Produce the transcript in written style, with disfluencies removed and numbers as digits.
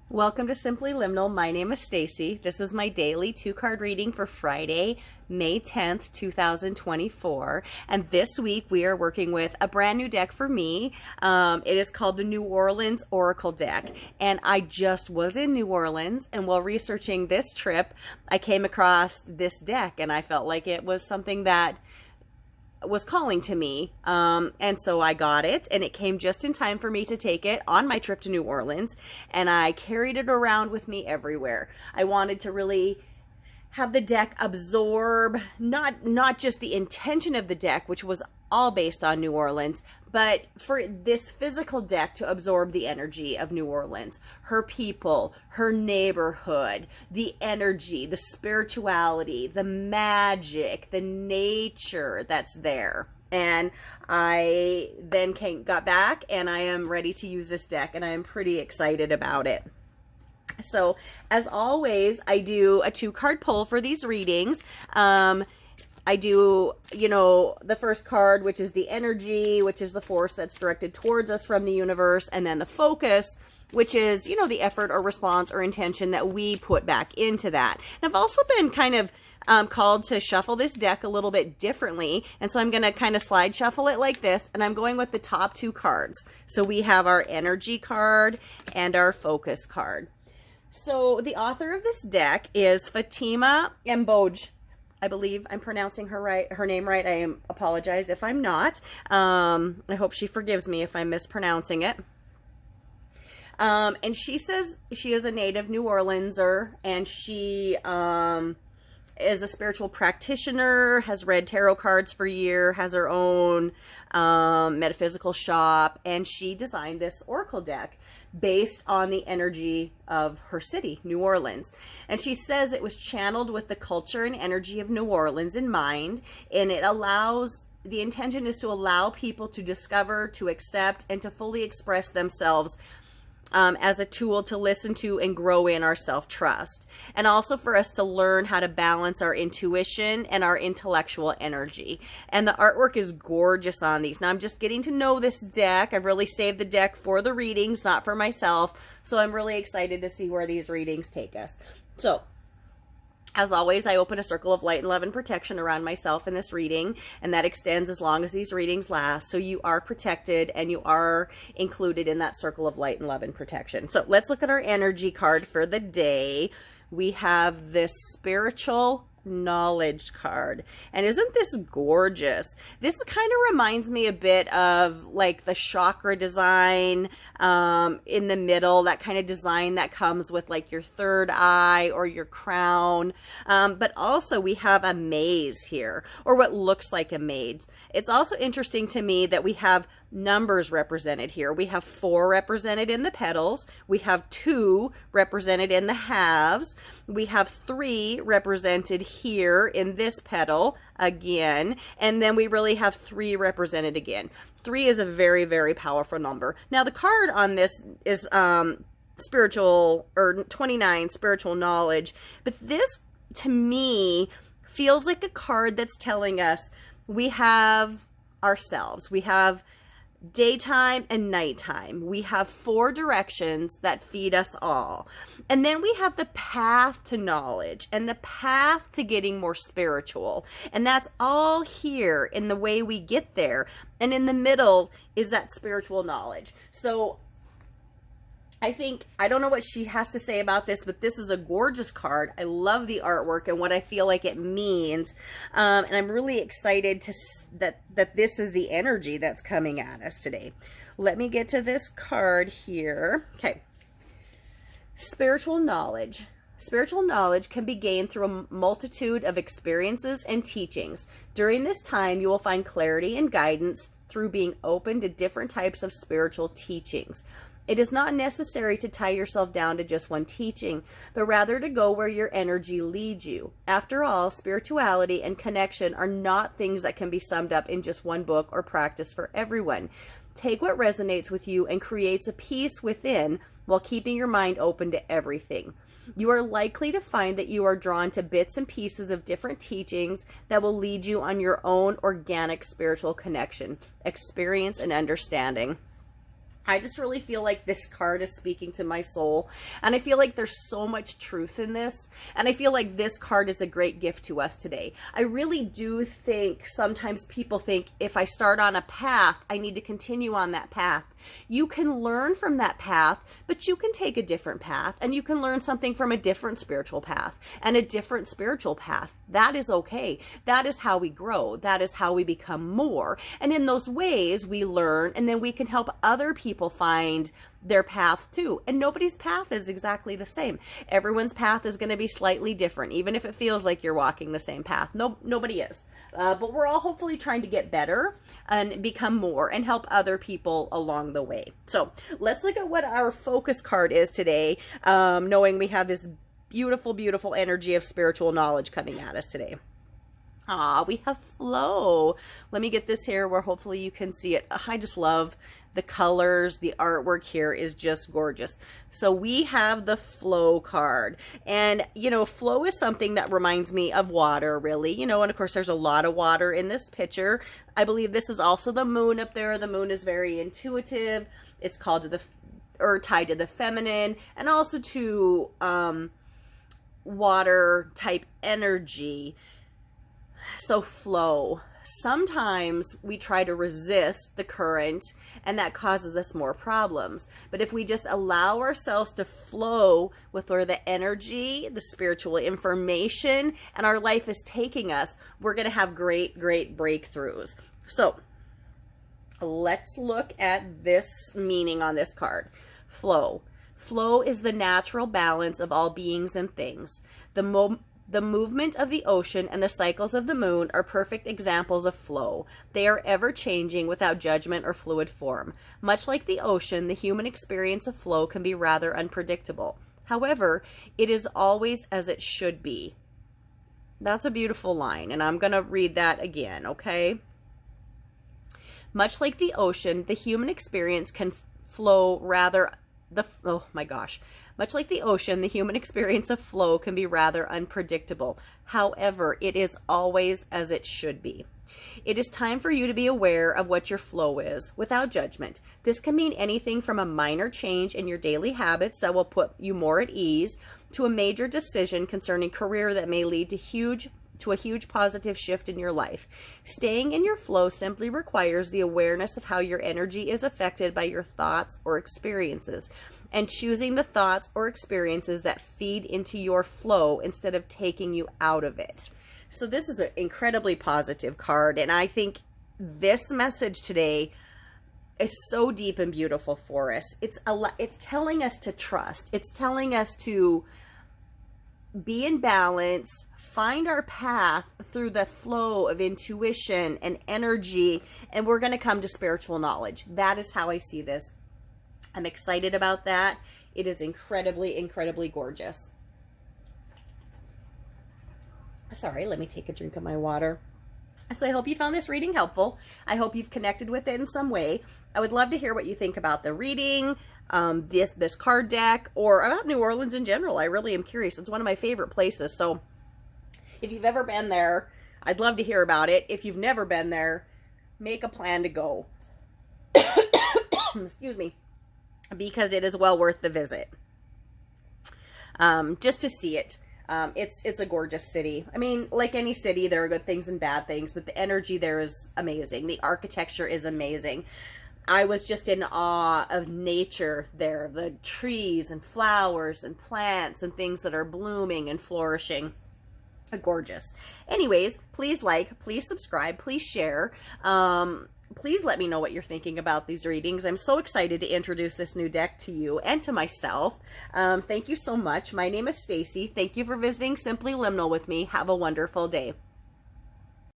Welcome to Simply Liminal. My name is Stacy. This is my daily 2-card reading for Friday, May 10th, 2024. And this week we are working with a brand new deck for me. It is called the New Orleans Oracle deck. And I just was in New Orleans, and while researching this trip, I came across this deck and I felt like it was something that was calling to me, and so I got it, and it came just in time for me to take it on my trip to New Orleans, and I carried it around with me everywhere. I wanted to really have the deck absorb not just the intention of the deck, which was all based on New Orleans, but for this physical deck to absorb the energy of New Orleans, her people, her neighborhood, the energy, the spirituality, the magic, the nature that's there. And I then got back, and I am ready to use this deck, and I am pretty excited about it. So, as always, I do a 2-card pull for these readings. I do, the first card, which is the energy, which is the force that's directed towards us from the universe, and then the focus, which is, the effort or response or intention that we put back into that. And I've also been kind of called to shuffle this deck a little bit differently, and so I'm going to kind of slide shuffle it like this, and I'm going with the top 2 cards. So we have our energy card and our focus card. So the author of this deck is Fatima Mboj. I believe I'm pronouncing her name right. I apologize if I'm not. I hope she forgives me if I'm mispronouncing it. And she says she is a native New Orleanser, and she is a spiritual practitioner, has read tarot cards for years, has her own metaphysical shop, and she designed this oracle deck based on the energy of her city, New Orleans. And she says it was channeled with the culture and energy of New Orleans in mind, and the intention is to allow people to discover, to accept, and to fully express themselves as a tool to listen to and grow in our self-trust, and also for us to learn how to balance our intuition and our intellectual energy. And the artwork is gorgeous on these. Now, I'm just getting to know this deck. I've really saved the deck for the readings, not for myself, so I'm really excited to see where these readings take us. So, as always, I open a circle of light and love and protection around myself in this reading, and that extends as long as these readings last. So you are protected, and you are included in that circle of light and love and protection. So let's look at our energy card for the day. We have this spiritual knowledge card, and isn't this gorgeous? This kind of reminds me a bit of like the chakra design in the middle, that kind of design that comes with like your third eye or your crown, but also we have a maze here, or what looks like a maze. It's also interesting to me that we have numbers represented here. We have 4 represented in the petals. We have 2 represented in the halves. We have 3 represented here in this petal again. And then we really have 3 represented again. 3 is a very, very powerful number. Now, the card on this is spiritual, or 29, spiritual knowledge. But this, to me, feels like a card that's telling us we have ourselves. We have daytime and nighttime. We have 4 directions that feed us all. And then we have the path to knowledge and the path to getting more spiritual. And that's all here in the way we get there. And in the middle is that spiritual knowledge. So I don't know what she has to say about this, but this is a gorgeous card. I love the artwork and what I feel like it means. And I'm really excited that this is the energy that's coming at us today. Let me get to this card here. Okay. Spiritual knowledge. Spiritual knowledge can be gained through a multitude of experiences and teachings. During this time, you will find clarity and guidance through being open to different types of spiritual teachings. It is not necessary to tie yourself down to just one teaching, but rather to go where your energy leads you. After all, spirituality and connection are not things that can be summed up in just one book or practice for everyone. Take what resonates with you and creates a peace within while keeping your mind open to everything. You are likely to find that you are drawn to bits and pieces of different teachings that will lead you on your own organic spiritual connection, experience, and understanding. I just really feel like this card is speaking to my soul. And I feel like there's so much truth in this. And I feel like this card is a great gift to us today. I really do think sometimes people think if I start on a path, I need to continue on that path. You can learn from that path, but you can take a different path, and you can learn something from a different spiritual path and a different spiritual path. That is okay. That is how we grow. That is how we become more. And in those ways we learn, and then we can help other people find their path too. And nobody's path is exactly the same. Everyone's path is going to be slightly different, even if it feels like you're walking the same path. Nobody is. But we're all hopefully trying to get better and become more and help other people along the way. So let's look at what our focus card is today, knowing we have this beautiful, beautiful energy of spiritual knowledge coming at us today. We have flow. Let me get this here where hopefully you can see it. I just love the colors. The artwork here is just gorgeous. So we have the flow card, and you know, flow is something that reminds me of water, really, you know, and of course there's a lot of water in this picture. I believe this is also the moon up there. The moon is very intuitive. It's called to the, or tied to the feminine, and also to water type energy. So flow. Sometimes we try to resist the current, and that causes us more problems. But if we just allow ourselves to flow with where the energy, the spiritual information, and our life is taking us, we're going to have great, great breakthroughs. So let's look at this meaning on this card. Flow. Flow is the natural balance of all beings and things. The movement of the ocean and the cycles of the moon are perfect examples of flow. They are ever changing without judgment or fluid form. Much like the ocean, the human experience of flow can be rather unpredictable. However, it is always as it should be. That's a beautiful line, and I'm going to read that again, okay? Much like the ocean, the human experience can flow rather... oh my gosh. Much like the ocean, the human experience of flow can be rather unpredictable. However, it is always as it should be. It is time for you to be aware of what your flow is, without judgment. This can mean anything from a minor change in your daily habits that will put you more at ease, to a major decision concerning career that may lead to a huge positive shift in your life. Staying in your flow simply requires the awareness of how your energy is affected by your thoughts or experiences, and choosing the thoughts or experiences that feed into your flow instead of taking you out of it. So this is an incredibly positive card, and I think this message today is so deep and beautiful for us. It's telling us to trust. It's telling us to be in balance, find our path through the flow of intuition and energy, and we're going to come to spiritual knowledge. That is how I see this. I'm excited about that. It is incredibly, incredibly gorgeous. Sorry, let me take a drink of my water. So I hope you found this reading helpful. I hope you've connected with it in some way. I would love to hear what you think about the reading, this card deck, or about New Orleans in general. I really am curious. It's one of my favorite places. So if you've ever been there, I'd love to hear about it. If you've never been there, make a plan to go. Excuse me. Because it is well worth the visit. Just to see it. It's a gorgeous city. I mean, like any city, there are good things and bad things, but the energy there is amazing. The architecture is amazing. I was just in awe of nature there. The trees and flowers and plants and things that are blooming and flourishing. Gorgeous. Anyways, please like, please subscribe, please share. Please let me know what you're thinking about these readings. I'm so excited to introduce this new deck to you and to myself. Thank you so much. My name is Stacy. Thank you for visiting Simply Liminal with me. Have a wonderful day.